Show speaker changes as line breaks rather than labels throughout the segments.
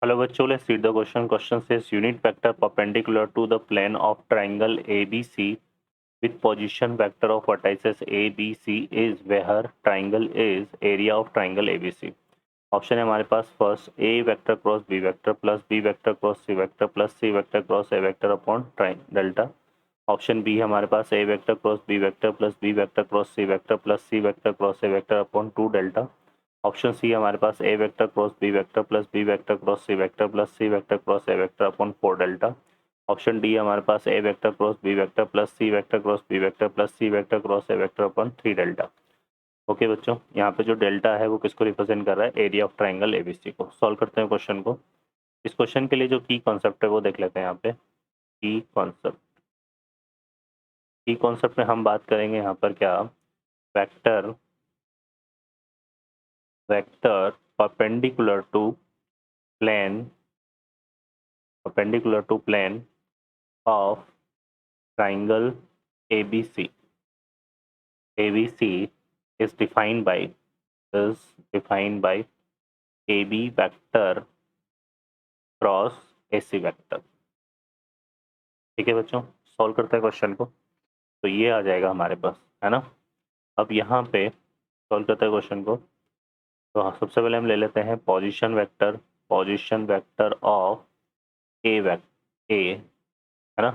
Hello बच्चों, let's read the question. Question says unit vector perpendicular to the plane of triangle ABC with position vector of vertices ABC is where triangle is area of triangle ABC. Option है हमारे पास first A vector cross B vector plus B vector cross C vector plus C vector cross A vector upon three delta. Option B है हमारे पास A vector cross B vector plus B vector cross C vector plus C vector cross A vector upon 2 delta. Option C हमारे पास A vector cross B vector plus B vector cross C vector plus C vector cross A vector upon 4 delta. Option D हमारे पास A vector cross B vector plus C vector cross B vector plus C vector cross A vector upon 3 delta. Okay बच्चों, यहाँ पे जो delta है वो किसको represent कर रहा है? एरिया ऑफ ट्राइंगल एबीसी को। सॉल्व करते हैं क्वेश्चन को। इस क्वेश्चन के लिए जो की कॉन्सेप्ट है वो देख लेते हैं। यहाँ पे की कॉन्सेप्ट में हम बात करेंगे यहाँ पर क्या, vector vector perpendicular to plane of triangle ABC. ABC is defined by AB vector cross AC vector. ठीक है बच्चों, सॉल्व करते हैं क्वेश्चन को। तो ये आ जाएगा हमारे पास, है ना। अब यहाँ पे सॉल्व करते हैं क्वेश्चन को। तो हाँ, सबसे पहले हम ले लेते हैं पोजीशन वेक्टर ऑफ ए है ना।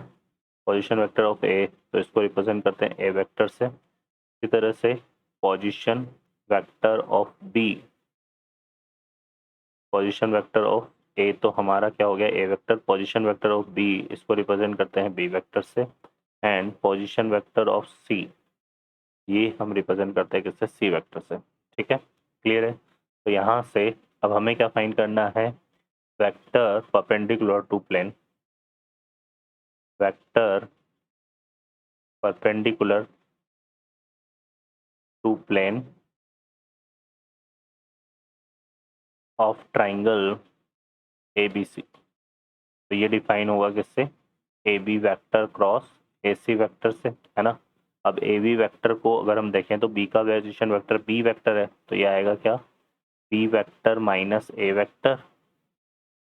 पोजीशन वेक्टर ऑफ ए, तो इसको रिप्रेजेंट करते हैं ए वेक्टर से। इसी तरह से position vector of B, position vector of A तो हमारा क्या हो गया, A vector. Position vector of B, इसको रिप्रेजेंट करते हैं बी वेक्टर से। And position vector of C, ये हम रिप्रेजेंट करते हैं किससे, सी वेक्टर से। ठीक है, क्लियर है। तो यहाँ से अब हमें क्या फाइंड करना है, vector perpendicular to plane, vector perpendicular to plane of triangle ABC। तो ये डिफाइन होगा किससे, AB vector cross AC vector से, है ना। अब AB वेक्टर को अगर हम देखें तो B का पोजीशन वेक्टर B वेक्टर है, तो ये आएगा क्या, B vector minus A vector,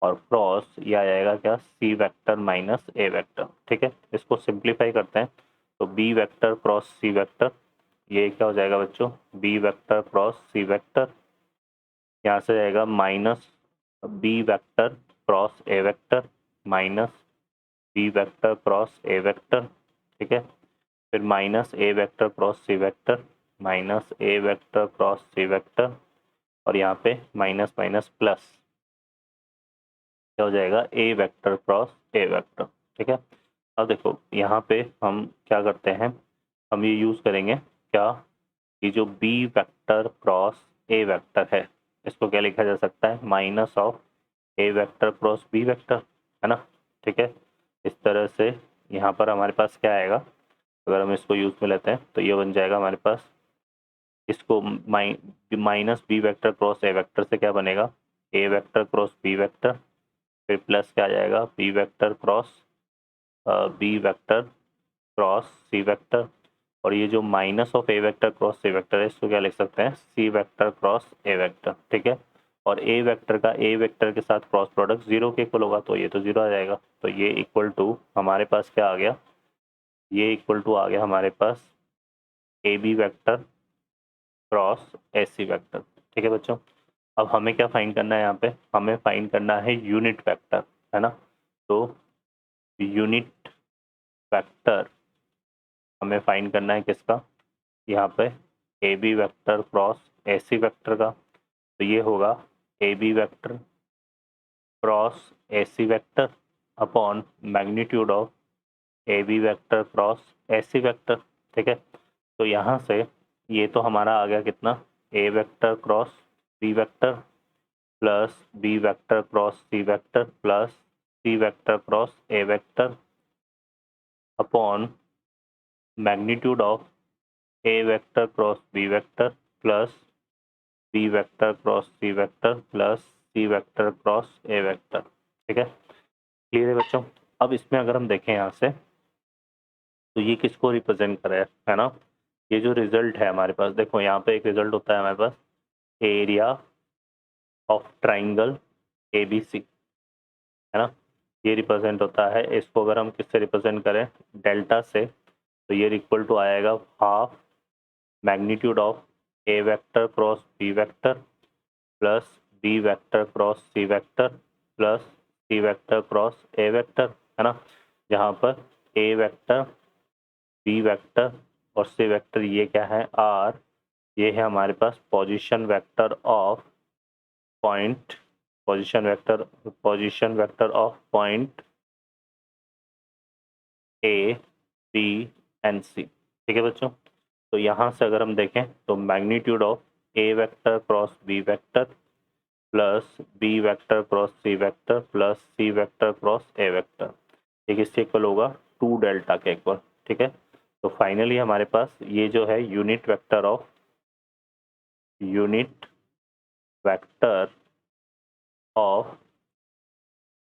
और क्रॉस ये आ जाएगा क्या, C vector minus A vector. ठीक है, इसको सिंप्लीफाई करते हैं तो B vector cross C vector, ये क्या हो जाएगा बच्चों, B vector cross C vector. यहाँ से जाएगा minus B vector cross A vector minus B vector cross A vector. ठीक है, फिर minus A vector cross C vector minus A vector cross C vector, और यहाँ पे माइनस माइनस प्लस, क्या हो जाएगा, A vector cross A vector. ठीक है, अब देखो यहाँ पे हम क्या करते हैं, हम ये यूज़ करेंगे क्या, कि जो B vector cross A vector है, इसको क्या लिखा जा सकता है, minus of A vector cross B vector, है ना। ठीक है, इस तरह से यहाँ पर हमारे पास क्या आएगा, अगर हम इसको यूज़ में लेते हैं तो ये बन जाएगा हमारे पास, इसको minus B vector cross A vector से क्या बनेगा, A vector cross B vector, फिर प्लस क्या आ जाएगा, B vector cross B vector cross C vector, और ये जो minus of A vector cross C vector है, इसको क्या लिख सकते हैं, C vector cross A vector. ठीक है, और A वेक्टर का A वेक्टर के साथ क्रॉस प्रोडक्ट जीरो के इक्वल होगा, तो ये तो जीरो आ जाएगा। तो ये इक्वल टू हमारे पास क्या आ गया, ये इक्वल टू आ गया हमारे पास AB vector cross AC vector. ठीक है बच्चों, अब हमें क्या फाइंड करना है, यहाँ पे हमें फाइंड करना है यूनिट वेक्टर, है ना। तो यूनिट वेक्टर हमें फाइंड करना है किसका, यहाँ पे AB vector cross AC vector का। तो ये होगा AB vector cross AC vector upon magnitude of AB vector cross AC vector. ठीक है, तो यहाँ से ये तो हमारा आ गया कितना, A vector cross B vector plus B vector cross C vector plus C vector cross A vector upon magnitude of A vector cross B vector plus B vector cross C vector plus C vector cross A vector. ठीक है, clear है बच्चों। अब इसमें अगर हम देखें यहाँ से, तो ये किसको रिप्रेजेंट कर रहा है ना। ये जो रिजल्ट है हमारे पास, देखो यहाँ पे एक रिजल्ट होता है हमारे पास, एरिया ऑफ ट्राइंगल ABC। है ना, ये रिप्रेजेंट होता है। इसको अगर हम किससे रिप्रेजेंट करें, डेल्टा से, तो ये इक्वल टू आएगा half magnitude of A vector cross B vector plus B vector cross C vector plus C vector cross A vector, है ना, जहाँ पर ए वेक्टर बी वेक्टर और सी वेक्टर ये क्या है, आर, ये है हमारे पास position vector of point, position vector of point A B and C. ठीक है बच्चों, तो यहाँ से अगर हम देखें तो magnitude of A vector cross B vector plus B vector cross C vector plus C vector cross A vector, ये किसके इक्वल होगा, 2 डेल्टा के इक्वल। ठीक है, तो फाइनली हमारे पास ये जो है unit vector of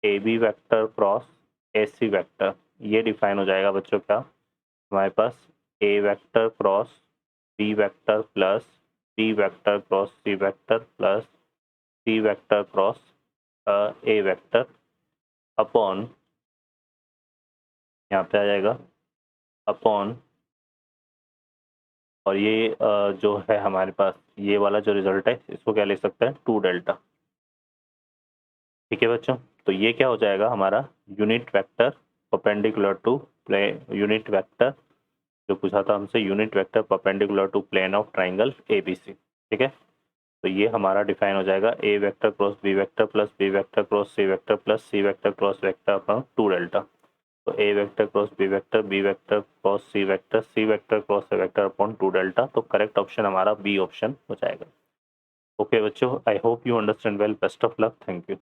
A B vector cross A C vector, ये डिफाइन हो जाएगा बच्चों क्या, हमारे पास A vector cross B vector plus B vector cross C vector plus C vector cross A vector upon, यहाँ पे आ जाएगा अपॉन, और ये जो है हमारे पास ये वाला जो रिजल्ट है इसको क्या लिख सकते हैं, 2 डेल्टा। ठीक है बच्चों, तो ये क्या हो जाएगा हमारा unit vector perpendicular to plane, unit vector जो पूछा था हमसे, unit vector perpendicular to plane of triangle ABC. ठीक है, तो ये हमारा डिफाइन हो जाएगा A vector cross B vector plus B vector cross C vector plus C vector cross vector upon 2 delta. तो A vector cross B vector cross C vector cross A vector upon 2 delta. तो correct option हमारा B option हो जाएगा। Okay बच्चों, I hope you understand well, best of luck, thank you.